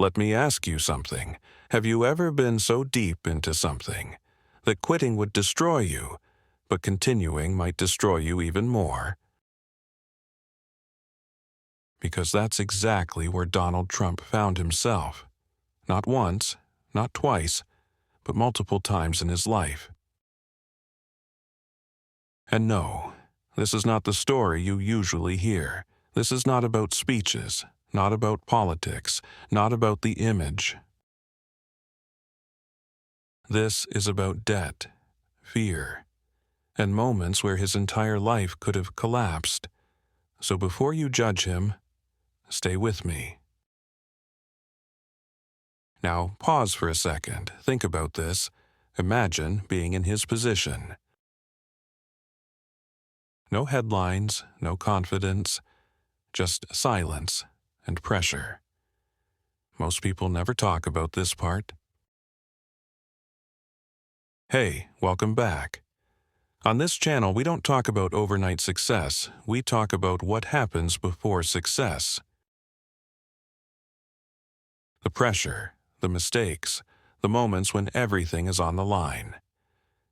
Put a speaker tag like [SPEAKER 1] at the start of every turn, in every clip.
[SPEAKER 1] Let me ask you something. Have you ever been so deep into something that quitting would destroy you, but continuing might destroy you even more? Because that's exactly where Donald Trump found himself. Not once, not twice, but multiple times in his life. And no, this is not the story you usually hear. This is not about speeches, not about politics, not about the image. This is about debt, fear, and moments where his entire life could have collapsed. So before you judge him, stay with me. Now, pause for a second. Think about this. Imagine being in his position. No headlines, no confidence, just silence and pressure. Most people never talk about this part. Hey, welcome back. On this channel, we don't talk about overnight success. We talk about what happens before success. The pressure, the mistakes, the moments when everything is on the line.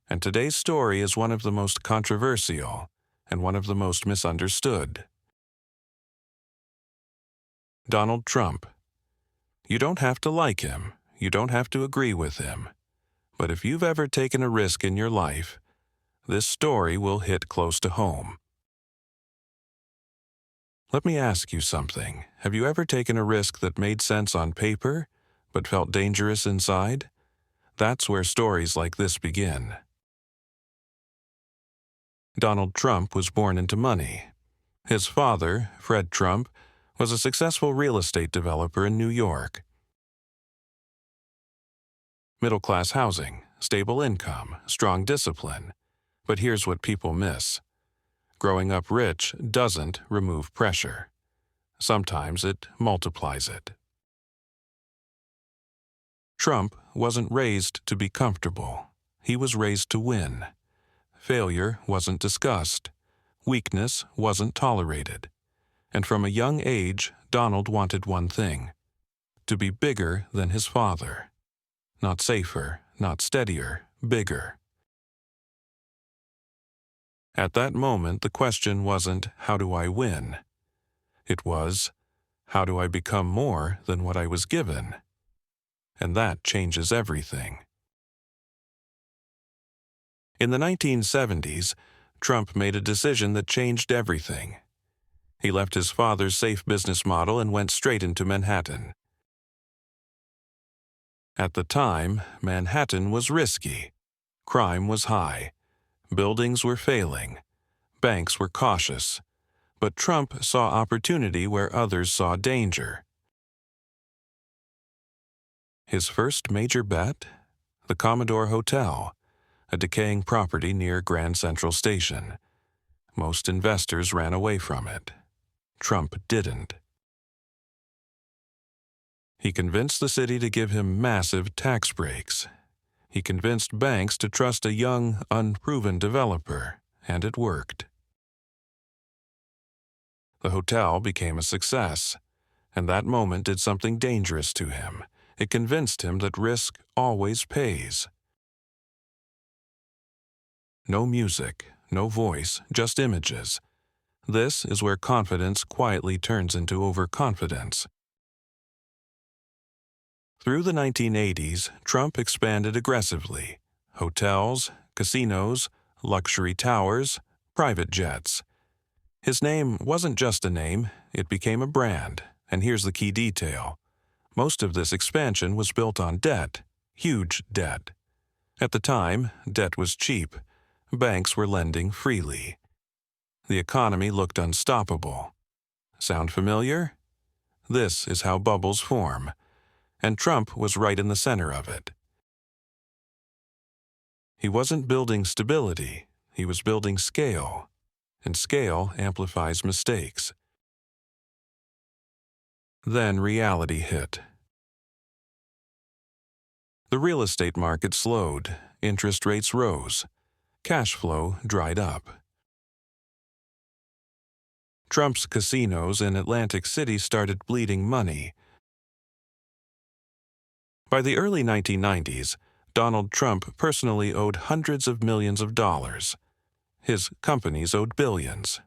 [SPEAKER 1] And today's story is one of the most controversial and one of the most misunderstood. Donald Trump. You don't have to like him. You don't have to agree with him. But if you've ever taken a risk in your life, this story will hit close to home. Let me ask you something. Have you ever taken a risk that made sense on paper, but felt dangerous inside? That's where stories like this begin. Donald Trump was born into money. His father, Fred Trump, was a successful real estate developer in New York. Middle-class housing, stable income, strong discipline. But here's what people miss. Growing up rich doesn't remove pressure. Sometimes it multiplies it. Trump wasn't raised to be comfortable. He was raised to win. Failure wasn't discussed. Weakness wasn't tolerated. And from a young age, Donald wanted one thing: to be bigger than his father. Not safer, not steadier, bigger. At that moment, the question wasn't, how do I win? It was, how do I become more than what I was given? And that changes everything. In the 1970s, Trump made a decision that changed everything. He left his father's safe business model and went straight into Manhattan. At the time, Manhattan was risky. Crime was high. Buildings were failing. Banks were cautious. But Trump saw opportunity where others saw danger. His first major bet? The Commodore Hotel, a decaying property near Grand Central Station. Most investors ran away from it. Trump didn't. He convinced the city to give him massive tax breaks. He convinced banks to trust a young, unproven developer, and it worked. The hotel became a success, and that moment did something dangerous to him. It convinced him that risk always pays. No music, no voice, just images. This is where confidence quietly turns into overconfidence. Through the 1980s, Trump expanded aggressively. Hotels, casinos, luxury towers, private jets. His name wasn't just a name, it became a brand. And here's the key detail. Most of this expansion was built on debt, huge debt. At the time, debt was cheap. Banks were lending freely. The economy looked unstoppable. Sound familiar? This is how bubbles form. And Trump was right in the center of it. He wasn't building stability, he was building scale. And scale amplifies mistakes. Then reality hit. The real estate market slowed, interest rates rose, cash flow dried up. Trump's casinos in Atlantic City started bleeding money. By the early 1990s, Donald Trump personally owed hundreds of millions of dollars. His companies owed billions.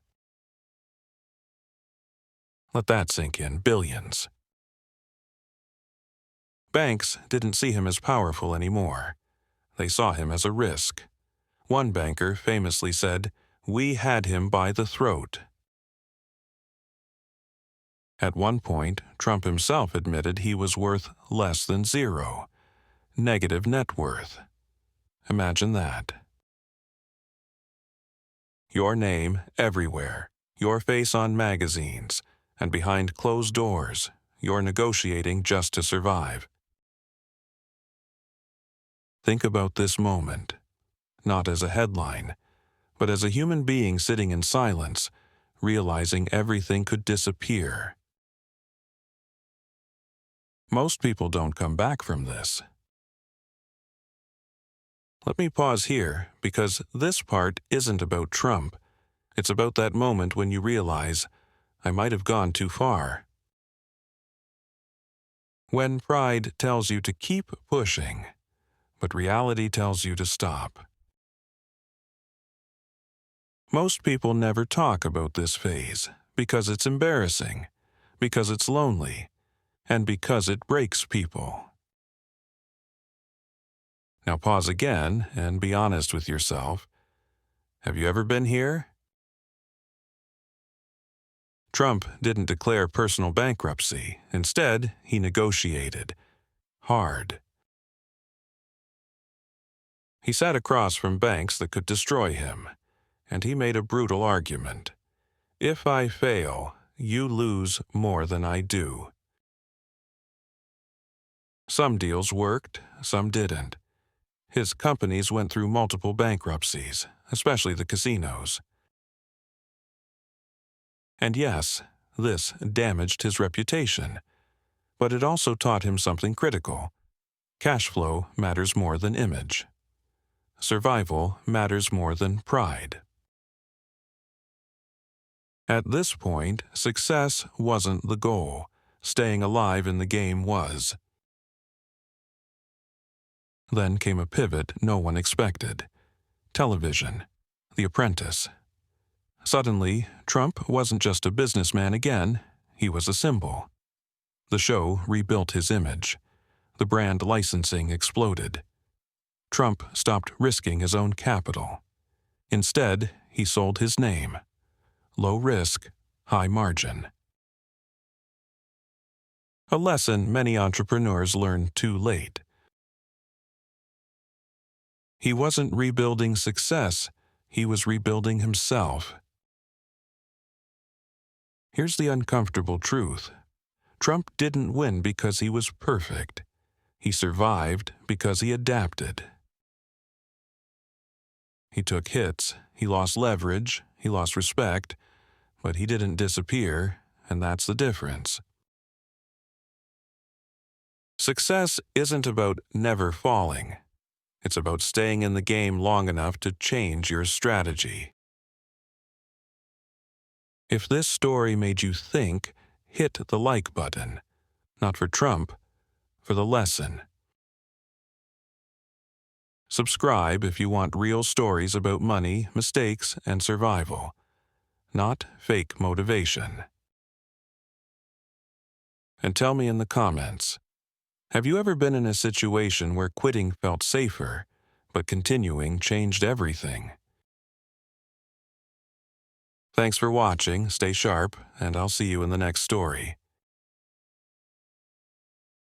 [SPEAKER 1] Let that sink in, billions. Banks didn't see him as powerful anymore. They saw him as a risk. One banker famously said, "We had him by the throat." At one point, Trump himself admitted he was worth less than zero. Negative net worth. Imagine that. Your name everywhere, your face on magazines, and behind closed doors, you're negotiating just to survive. Think about this moment, not as a headline, but as a human being sitting in silence, realizing everything could disappear. Most people don't come back from this. Let me pause here, because this part isn't about Trump. It's about that moment when you realize, I might have gone too far. When pride tells you to keep pushing, but reality tells you to stop. Most people never talk about this phase because it's embarrassing, because it's lonely, and because it breaks people. Now pause again and be honest with yourself. Have you ever been here? Trump didn't declare personal bankruptcy. Instead, he negotiated. Hard. He sat across from banks that could destroy him, and he made a brutal argument. If I fail, you lose more than I do. Some deals worked, some didn't. His companies went through multiple bankruptcies, especially the casinos. And yes, this damaged his reputation. But it also taught him something critical. Cash flow matters more than image. Survival matters more than pride. At this point, success wasn't the goal. Staying alive in the game was. Then came a pivot no one expected. Television. The Apprentice. Suddenly, Trump wasn't just a businessman again, he was a symbol. The show rebuilt his image. The brand licensing exploded. Trump stopped risking his own capital. Instead, he sold his name. Low risk, high margin. A lesson many entrepreneurs learn too late. He wasn't rebuilding success, he was rebuilding himself. Here's the uncomfortable truth. Trump didn't win because he was perfect. He survived because he adapted. He took hits, he lost leverage, he lost respect, but he didn't disappear, and that's the difference. Success isn't about never falling. It's about staying in the game long enough to change your strategy. If this story made you think, hit the like button. Not for Trump, for the lesson. Subscribe if you want real stories about money, mistakes, and survival. Not fake motivation. And tell me in the comments, have you ever been in a situation where quitting felt safer, but continuing changed everything? Thanks for watching, stay sharp, and I'll see you in the next story.